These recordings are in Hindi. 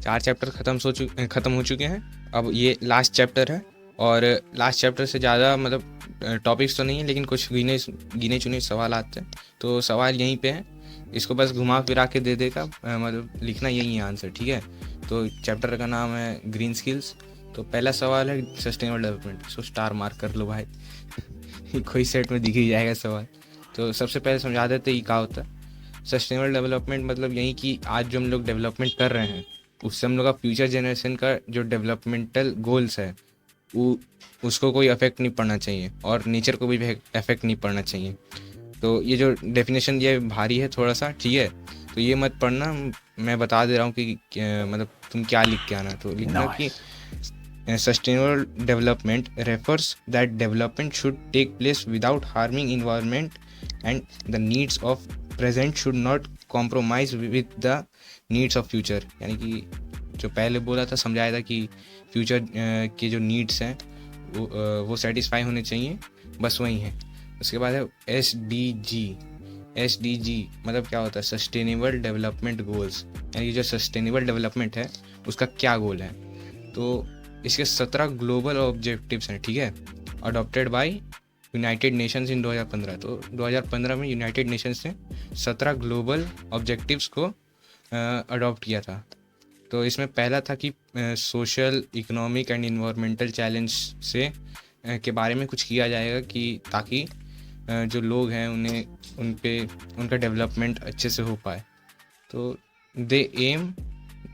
4 चैप्टर ख़त्म हो चुके हैं। अब ये लास्ट चैप्टर है, और लास्ट चैप्टर से ज़्यादा मतलब टॉपिक्स तो नहीं है, लेकिन कुछ गिने चुने सवाल आते हैं। तो सवाल यहीं पे है, इसको बस घुमा फिरा के दे देगा, मतलब लिखना यही है आंसर, ठीक है। तो चैप्टर का नाम है ग्रीन स्किल्स। तो पहला सवाल है sustainable development, so star mark कर लो भाई। कोई सेट में दिख ही जाएगा सवाल। तो सबसे पहले समझा देते ये क्या होता है। सस्टेनेबल डेवलपमेंट मतलब यही कि आज जो हम लोग डेवलपमेंट कर रहे हैं, उससे हम लोग का फ्यूचर जनरेशन का जो डेवलपमेंटल गोल्स है वो उसको कोई अफेक्ट नहीं पड़ना चाहिए, और नेचर को भी अफेक्ट नहीं पड़ना चाहिए। तो ये जो डेफिनेशन ये भारी है थोड़ा सा, ठीक है। तो ये मत पढ़ना, मैं बता दे रहा हूँ कि मतलब तुम क्या लिख के आना। तो लिखना कि sustainable development refers that development should take place without harming environment, and the needs of present should not compromise with the needs of future। यानी कि जो पहले बोला था, समझाया था कि फ्यूचर के जो नीड्स हैं वो सेटिस्फाई होने चाहिए, बस वही है। उसके बाद है एस डी जी मतलब क्या होता है, सस्टेनेबल डेवलपमेंट गोल्स। यानी कि जो सस्टेनेबल डेवलपमेंट है उसका क्या गोल है। तो इसके 17 ग्लोबल ऑब्जेक्टिव्स हैं, ठीक है, अडॉप्टेड बाय यूनाइटेड नेशंस इन 2015। तो 2015 में यूनाइटेड नेशंस ने 17 ग्लोबल ऑब्जेक्टिव्स को अडॉप्ट किया था। तो इसमें पहला था कि social, economic and environmental challenge से के बारे में कुछ किया जाएगा, कि ताकि जो लोग हैं उनका डेवलपमेंट अच्छे से हो पाए। तो दे M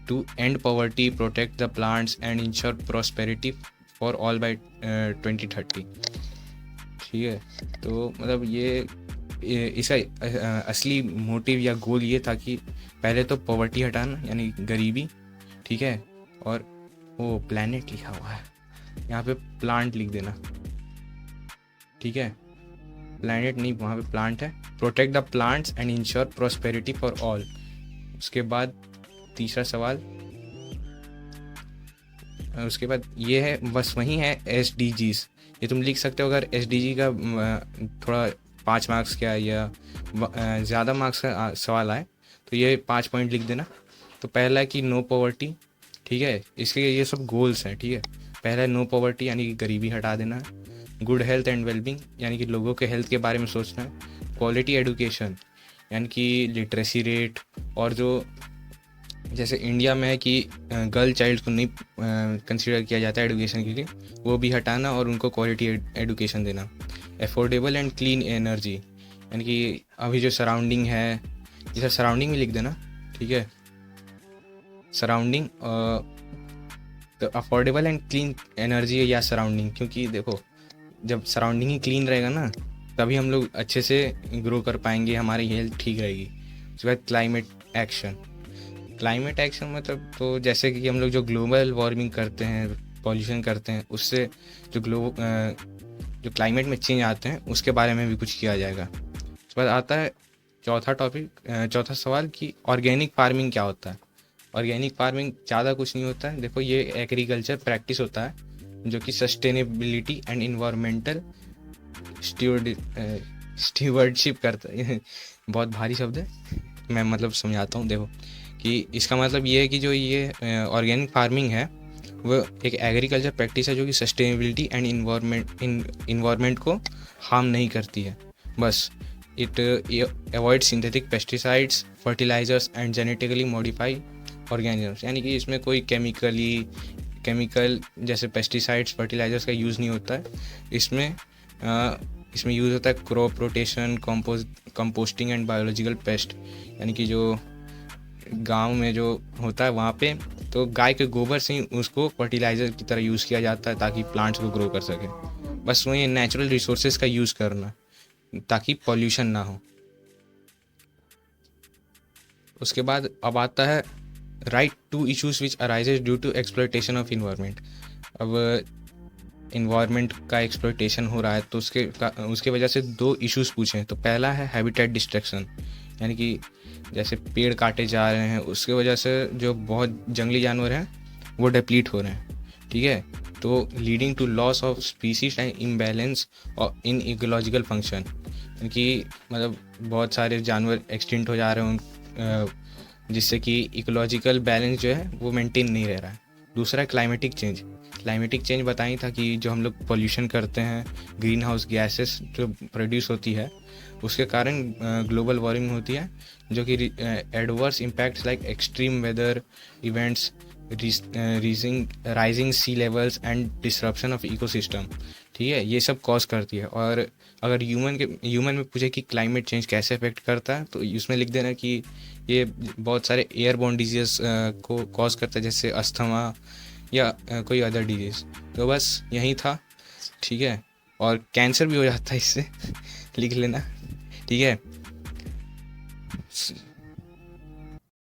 to end poverty, protect the plants and ensure prosperity for all by 2030, ठीक है। तो मतलब ये इसका असली मोटिव या गोल ये था कि पहले तो पॉवर्टी हटाना, यानी गरीबी, ठीक है। और वो प्लैनेट लिखा हुआ है यहाँ पे, प्लांट लिख देना, ठीक है। प्लैनेट नहीं, वहाँ पे प्लांट है। Protect the plants and ensure prosperity for all. उसके बाद तीसरा सवाल, उसके बाद ये है, बस वही है SDGs। ये तुम लिख सकते हो अगर SDG का थोड़ा 5 मार्क्स का या ज़्यादा मार्क्स का सवाल आए, तो ये 5 पॉइंट लिख देना। तो पहला है कि नो पॉवर्टी, ठीक है। इसके ये सब गोल्स हैं, ठीक है। पहला है नो पॉवर्टी, यानी कि गरीबी हटा देना है। गुड हेल्थ एंड वेलबींग, यानी कि लोगों के हेल्थ के बारे में सोचना है। क्वालिटी एडुकेशन, यानी कि लिटरेसी रेट, और जो जैसे इंडिया में है कि गर्ल चाइल्ड को नहीं कंसिडर किया जाता है एडुकेशन के लिए, वो भी हटाना और उनको क्वालिटी एडुकेशन देना। अफोर्डेबल एंड क्लीन एनर्जी, यानी कि अभी जो सराउंडिंग है, इसे सराउंडिंग में लिख देना, ठीक है। सराउंडिंग, तो अफोर्डेबल एंड क्लीन एनर्जी या सराउंडिंग, क्योंकि देखो जब सराउंडिंग ही क्लीन रहेगा ना, तभी हम लोग अच्छे से ग्रो कर पाएंगे, हमारी हेल्थ ठीक रहेगी। उसके बाद क्लाइमेट एक्शन। क्लाइमेट एक्शन मतलब तो जैसे कि हम लोग जो ग्लोबल वार्मिंग करते हैं, पॉल्यूशन करते हैं, उससे जो क्लाइमेट में चेंज आते हैं उसके बारे में भी कुछ किया जाएगा। उसके बाद आता है चौथा सवाल कि ऑर्गेनिक फार्मिंग क्या होता है। ऑर्गेनिक फार्मिंग ज़्यादा कुछ नहीं होता है। देखो, ये एग्रीकल्चर प्रैक्टिस होता है जो कि सस्टेनेबिलिटी एंड इन्वायरमेंटल स्टीवर्डशिप करता है। बहुत भारी शब्द है, मैं मतलब समझाता हूँ। देखो कि इसका मतलब ये है कि जो ये ऑर्गेनिक फार्मिंग है वो एक एग्रीकल्चर प्रैक्टिस है जो कि सस्टेनेबिलिटी एंड इन्वायरमेंट को हार्म नहीं करती है। बस it avoid synthetic pesticides, fertilisers and genetically modified organisms, यानी कि इसमें कोई केमिकल जैसे पेस्टिसाइड्स, फर्टिलाइजर्स का यूज़ नहीं होता है। इसमें यूज़ होता है crop rotation, composting and biological pest, यानी कि जो गांव में जो होता है वहाँ पे तो गाय के गोबर से ही उसको फर्टिलाइज़र की तरह यूज़ किया जाता है ताकि प्लांट्स को ग्रो कर सके। बस वही नेचुरल रिसोर्सेज का यूज़ करना ताकि पॉल्यूशन ना हो। उसके बाद अब आता है right to issues which arises due to exploitation of environment. अब इन्वायरमेंट का एक्सप्लॉयटेशन हो रहा है तो उसके वजह से 2 इश्यूज पूछे हैं। तो पहला है हैबिटेट डिस्ट्रक्शन, यानी कि जैसे पेड़ काटे जा रहे हैं उसके वजह से जो बहुत जंगली जानवर हैं वो डिप्लीट हो रहे हैं, ठीक है। तो leading to loss of species and imbalance और इन इकोलॉजिकल फंक्शन, यानी कि मतलब बहुत सारे जानवर एक्सटिंक्ट हो जा रहे हैं जिससे कि इकोलॉजिकल बैलेंस जो है वो मेंटेन नहीं रह रहा है। दूसरा क्लाइमेटिक चेंज। क्लाइमेटिक चेंज बताई था कि जो हम लोग पोल्यूशन करते हैं, ग्रीन हाउस गैसेस जो प्रोड्यूस होती है, उसके कारण ग्लोबल वार्मिंग होती है, जो कि adverse impacts like extreme weather events, rising sea levels and disruption of ecosystem, ठीक है, ये सब कॉज करती है। और अगर ह्यूमन में पूछे कि क्लाइमेट चेंज कैसे अफेक्ट करता है, तो उसमें लिख देना कि ये बहुत सारे एयरबोर्न डिजीज़ को कॉज करता है, जैसे अस्थमा या कोई अदर डिजीज़। तो बस यही था, ठीक है। और कैंसर भी हो जाता है इससे लिख लेना, ठीक है।